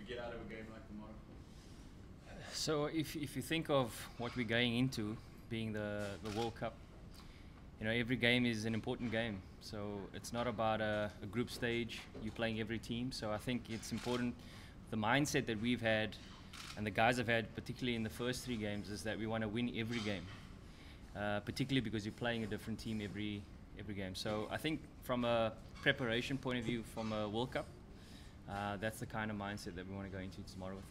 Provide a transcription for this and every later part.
get out of a game like tomorrow? So if you think of what we're going into, being the World Cup, every game is an important game. So it's not about a group stage. You're playing every team. So I think it's important. The mindset that we've had, and the guys have had, particularly in the first 3 games, is that we want to win every game. Particularly because you're playing a different team every game. So I think from a preparation point of view, from a World Cup, that's the kind of mindset that we want to go into tomorrow with.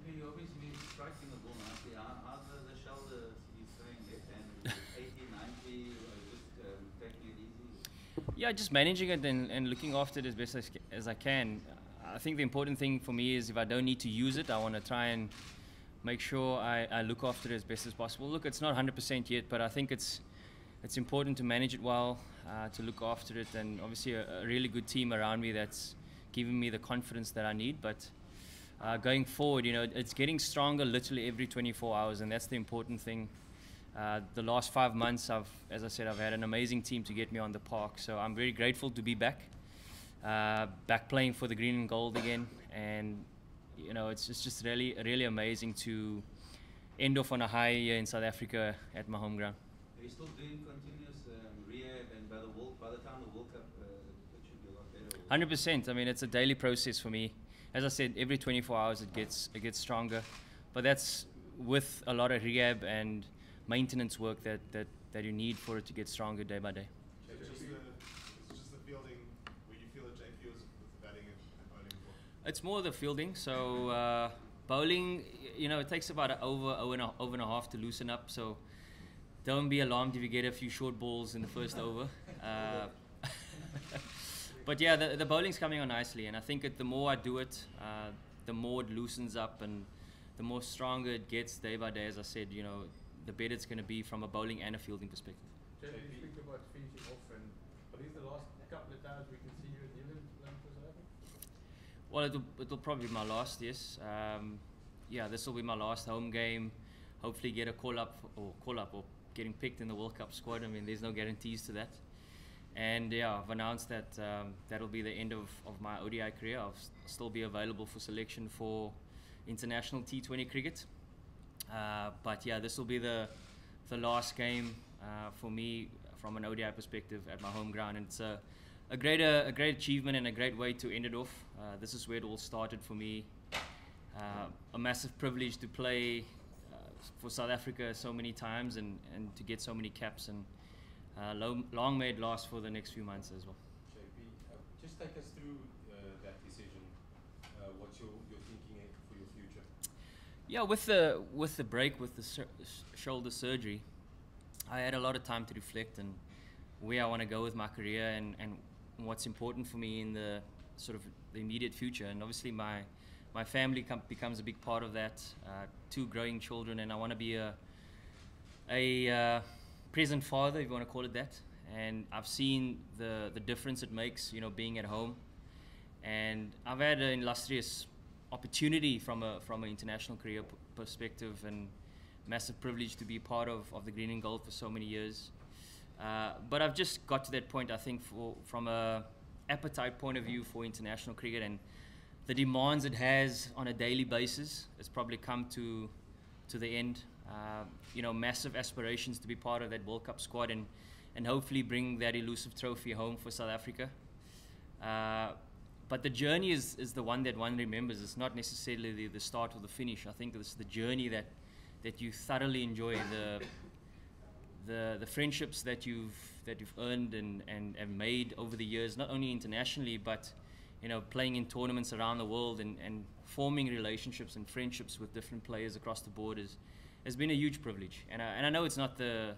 You obviously striking the ball nicely. How's the shoulder he's throwing left hand? 80, 90, or just taking it easy? Yeah, just managing it and looking after it as best as I can. I think the important thing for me is if I don't need to use it, I want to try and make sure I look after it as best as possible. Look, it's not 100% yet, but I think it's important to manage it well, to look after it, and obviously a really good team around me that's giving me the confidence that I need. But going forward, it's getting stronger literally every 24 hours, and that's the important thing. The last 5 months, as I said, I've had an amazing team to get me on the park, so I'm very grateful to be back playing for the green and gold again, and it's just really amazing to end off on a high here in South Africa at my home ground. Are you still doing continuous rehab, and by the time the World Cup, it should be a lot better? 100%. I mean, it's a daily process for me. As I said, every 24 hours it gets stronger, but that's with a lot of rehab and maintenance work that you need for it to get stronger day by day. It's just the fielding where you feel that Jake feels with the batting and bowling for? It's more the fielding. So bowling, it takes about an over and a half to loosen up. So don't be alarmed if you get a few short balls in the first over. But yeah, the bowling's coming on nicely, and I think the more I do it, the more it loosens up, and the more stronger it gets day by day. As I said, the better it's going to be from a bowling and a fielding perspective. Jay, you speak about finishing off, and are these the last couple of times we can see you at New Zealand playing for South Africa? Well, it'll probably be my last, yes. Yeah, this will be my last home game. Hopefully get a call up or getting picked in the World Cup squad. I mean, there's no guarantees to that. And yeah, I've announced that that'll be the end of my ODI career. I'll still be available for selection for international T20 cricket. But yeah, this will be the last game for me from an ODI perspective at my home ground, and it's a great achievement and a great way to end it off. This is where it all started for me. A massive privilege to play for South Africa so many times and to get so many caps, and long may it last for the next few months as well. JP, just take us through that decision. What's your thinking for your future? Yeah, with the break, with the shoulder surgery, I had a lot of time to reflect and where I want to go with my career and what's important for me in the sort of the immediate future. And obviously my family becomes a big part of that. 2 growing children, and I want to be a present father, if you want to call it that. And I've seen the difference it makes, being at home. And I've had an illustrious opportunity from an international career perspective, and massive privilege to be part of the green and gold for so many years. But I've just got to that point, I think, from a appetite point of view for international cricket and the demands it has on a daily basis. It's probably come to the end. Massive aspirations to be part of that World Cup squad and hopefully bring that elusive trophy home for South Africa. But the journey is the one that one remembers. It's not necessarily the start or the finish. I think it's the journey that you thoroughly enjoy, the friendships that you've earned and made over the years, not only internationally, but playing in tournaments around the world and forming relationships and friendships with different players across the board has been a huge privilege. And I know it's not the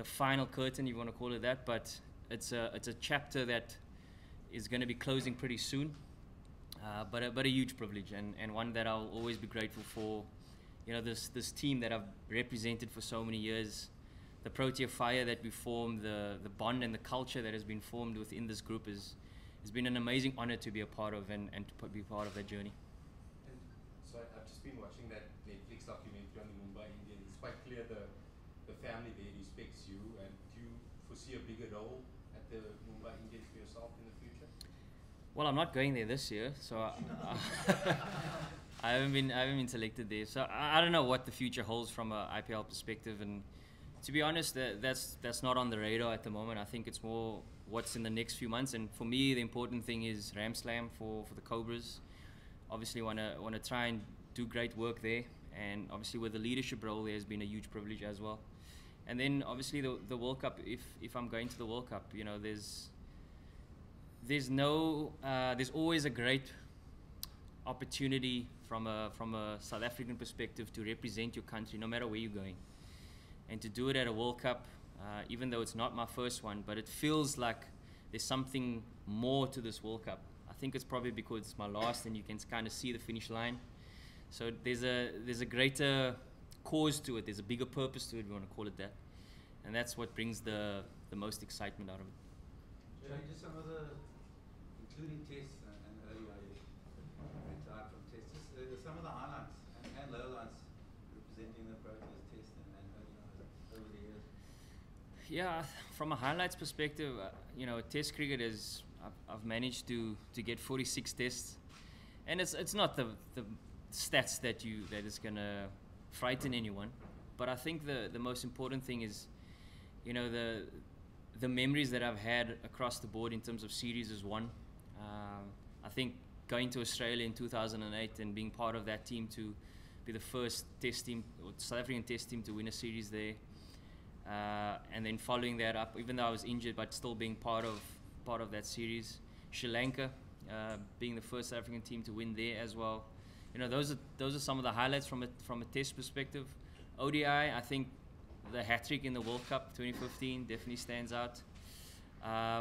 final curtain, if you want to call it that, but it's a chapter that is going to be closing pretty soon. But a huge privilege, and one that I'll always be grateful for. This team that I've represented for so many years, the Protea Fire that we formed, the bond and the culture that has been formed within this group has been an amazing honor to be a part of and to be part of that journey. And so I've just been watching that Netflix documentary on the Mumbai Indians. It's quite clear the family there respects you, and do you foresee a bigger role at the Mumbai Indians for yourself in the future? Well, I'm not going there this year, so I haven't been selected there. So I don't know what the future holds from a IPL perspective, and to be honest, that's not on the radar at the moment. I think it's more what's in the next few months. And for me, the important thing is Ram Slam for the Cobras. Obviously, want to try and do great work there, and obviously with the leadership role, there has been a huge privilege as well. And then obviously the World Cup. If I'm going to the World Cup, you know, there's always a great opportunity from a South African perspective to represent your country no matter where you're going, and to do it at a World Cup, even though it's not my first one, but it feels like there's something more to this World Cup. I think it's probably because it's my last and you can kind of see the finish line. So there's a greater cause to it, there's a bigger purpose to it, if you want to call it that, and that's what brings the most excitement out of it. Just some of the, including tests and earlier retired from tests, just some of the highlights and lowlights representing the Proteas test and over the years. Yeah, from a highlights perspective, you know, test cricket is, I've managed to get 46 tests, and it's not the stats that is gonna frighten anyone, but I think the most important thing is, you know, the memories that I've had across the board in terms of series is one. I think going to Australia in 2008 and being part of that team to be the first test team, or South African test team to win a series there, and then following that up, even though I was injured, but still being part of that series. Sri Lanka, being the first South African team to win there as well. You know, those are some of the highlights from a test perspective. ODI, I think the hat-trick in the World Cup 2015 definitely stands out.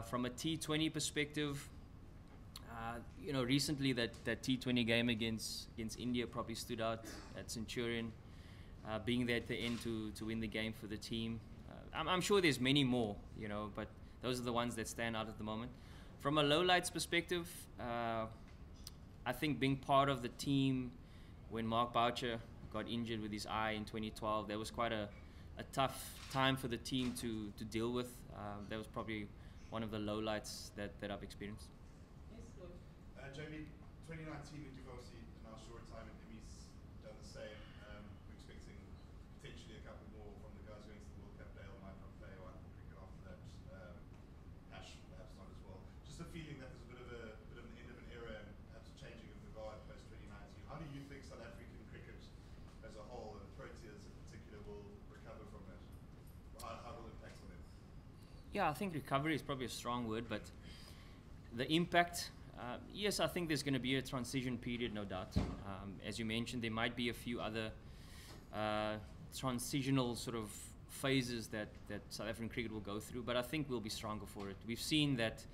From a T20 perspective, you know, recently that T20 game against India probably stood out at Centurion, being there at the end to win the game for the team. I'm sure there's many more, you know, but those are the ones that stand out at the moment. From a lowlights perspective, I think being part of the team when Mark Boucher got injured with his eye in 2012, that was quite a tough time for the team to deal with. That was probably one of the lowlights that I've experienced. Jamie, 2019, you've obviously announced your retirement. Emmy's done the same. We're expecting potentially a couple more from the guys going to the World Cup. Dale might not play or cricket after that. Ash perhaps not as well. Just a feeling that there's a bit of an end of an era and perhaps a changing of the guard post 2019. How do you think South African cricket as a whole, and the Proteas in particular, will recover from that? How will it impact on them? Yeah, I think recovery is probably a strong word, but the impact. Yes, I think there's going to be a transition period, no doubt. As you mentioned, there might be a few other transitional sort of phases that South African cricket will go through, but I think we'll be stronger for it. We've seen that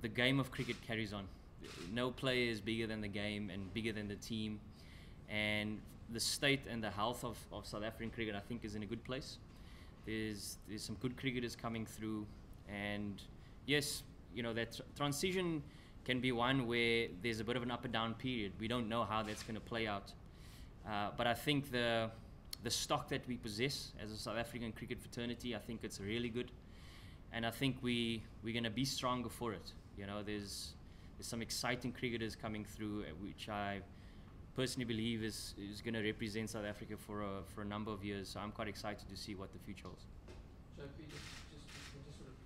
the game of cricket carries on. No player is bigger than the game and bigger than the team, and the state and the health of South African cricket, I think, is in a good place. There's some good cricketers coming through, and yes, you know, that transition can be one where there's a bit of an up and down period. We don't know how that's going to play out. But I think the stock that we possess as a South African cricket fraternity, I think it's really good. And I think we're going to be stronger for it. You know, there's some exciting cricketers coming through, which I personally believe is going to represent South Africa for a number of years. So I'm quite excited to see what the future holds. JP, just sort of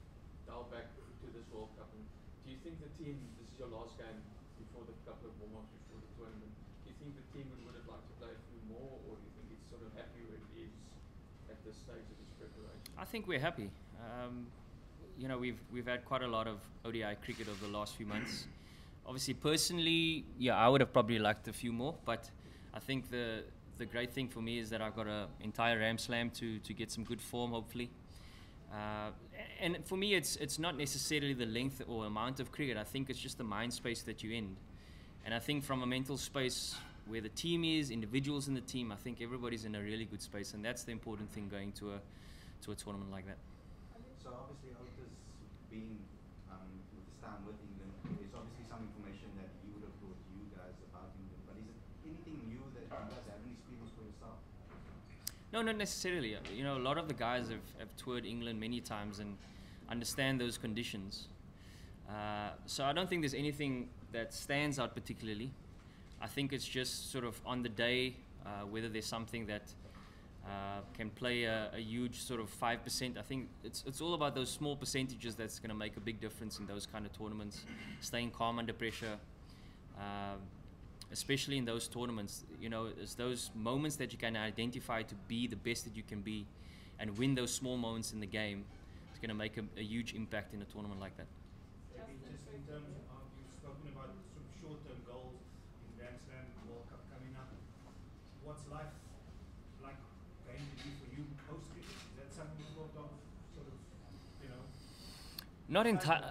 dial back to this World Cup, and do you think the team, this is your last game before the couple of warm-ups before the tournament, do you think the team would have liked to play a few more, or do you think it's sort of happy where it is at this stage of its preparation? I think we're happy. You know, we've had quite a lot of ODI cricket over the last few months. Obviously, personally, yeah, I would have probably liked a few more, but I think the great thing for me is that I've got an entire Ram Slam to get some good form, hopefully. And for me, it's not necessarily the length or amount of cricket. I think it's just the mind space that you're in. And I think from a mental space where the team is, individuals in the team, I think everybody's in a really good space, and that's the important thing going to a tournament like that. So obviously, Ota's been with his time with England, there's obviously some information that he would have taught you guys about England. But is it anything new that you guys haven't experienced for yourself? No, not necessarily. You know, a lot of the guys have toured England many times and understand those conditions. So I don't think there's anything that stands out particularly. I think it's just sort of on the day whether there's something that can play a huge sort of 5%. I think it's all about those small percentages that's going to make a big difference in those kind of tournaments. Staying calm under pressure, especially in those tournaments. You know, it's those moments that you can identify to be the best that you can be, and win those small moments in the game. It's going to make a huge impact in a tournament like that. Maybe just in terms of, you've spoken about sort of short-term goals in Grand Slam, World Cup coming up. What's life like going to be for you post-cricket? Is that something you thought of, sort of, you know? Not entirely.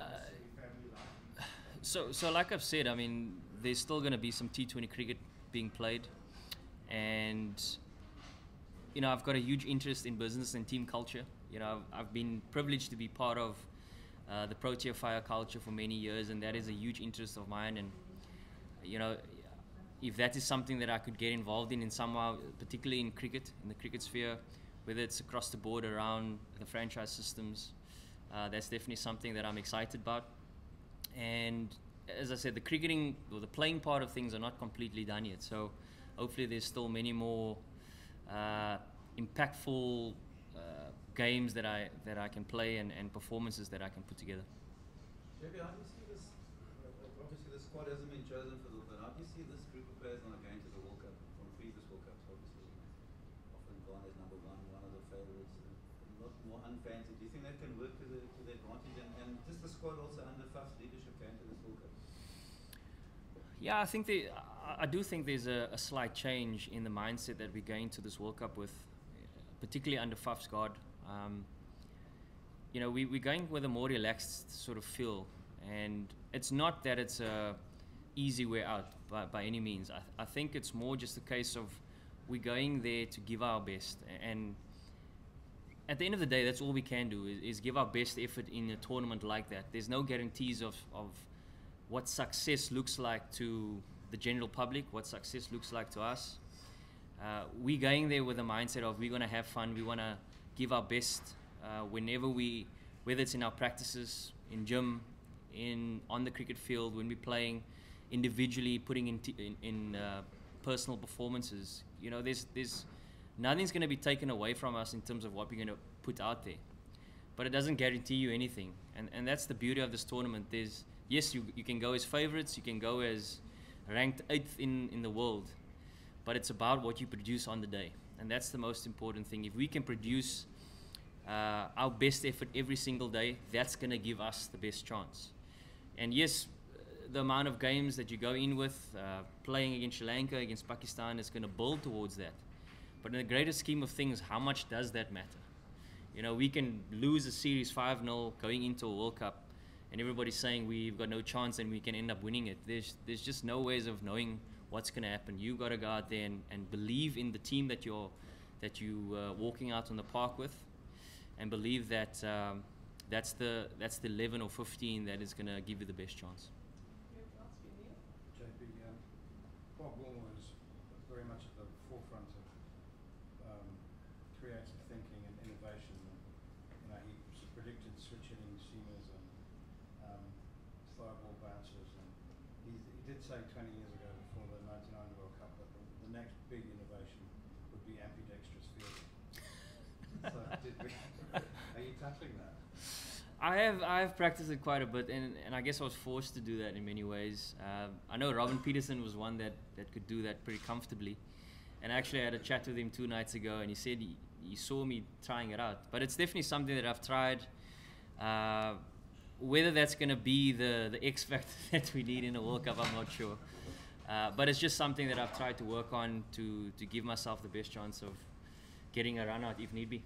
Family life. So like I've said, I mean, there's still going to be some T20 cricket being played, and you know, I've got a huge interest in business and team culture. You know, I've been privileged to be part of the Protea Fire culture for many years, and that is a huge interest of mine. And you know, if that is something that I could get involved in somehow, particularly in cricket, in the cricket sphere, whether it's across the board around the franchise systems, that's definitely something that I'm excited about. And as I said, the cricketing or the playing part of things are not completely done yet. So hopefully there's still many more impactful games that I can play and performances that I can put together. JB, how do you see this? Obviously, the squad hasn't been chosen for but how do you see this group of players now going to the World Cup from previous World Cups? Obviously, often gone as number one of the favourites, a lot more unfancied. Do you think that can work to the advantage? And just the squad also under Faf's leadership going to this World Cup? Yeah, I think I do think there's a slight change in the mindset that we're going to this World Cup with, particularly under Faf's guard. You know, we're going with a more relaxed sort of feel, and it's not that it's a easy way out by any means. I think it's more just a case of we're going there to give our best, and at the end of the day, that's all we can do is give our best effort in a tournament like that. There's no guarantees of what success looks like to the general public, what success looks like to us. We're going there with a mindset of we're going to have fun, we want to give our best whether it's in our practices, in gym, on the cricket field, when we're playing, individually, putting in personal performances. You know, there's nothing's going to be taken away from us in terms of what we're going to put out there, but it doesn't guarantee you anything, and that's the beauty of this tournament. Yes, you can go as favorites, you can go as ranked 8th in the world, but it's about what you produce on the day, and that's the most important thing. If we can produce our best effort every single day, that's going to give us the best chance. And yes, the amount of games that you go in with, playing against Sri Lanka, against Pakistan, is going to build towards that. But in the greater scheme of things, how much does that matter? You know, we can lose a series 5-0 going into a World Cup, and everybody's saying we've got no chance and we can end up winning it. There's just no ways of knowing what's going to happen. You've got to go out there and believe in the team that you walking out on the park with, and believe that that's the 11 or 15 that is going to give you the best chance. JP, Bob Woolmer is very much at the forefront of creative thinking and innovation. And, you know, he predicted switch hitting seamers and throw ball bouncers, and he did say 20 years ago before the 99 World Cup that the next big innovation would be ambidextrous fielding. So are you tackling that? I have practiced it quite a bit, and I guess I was forced to do that in many ways. I know Robin Peterson was one that could do that pretty comfortably, and actually I had a chat with him 2 nights ago, and he said he saw me trying it out. But it's definitely something that I've tried. Whether that's going to be the X factor that we need in a World Cup, I'm not sure. But it's just something that I've tried to work on to give myself the best chance of getting a run out if need be.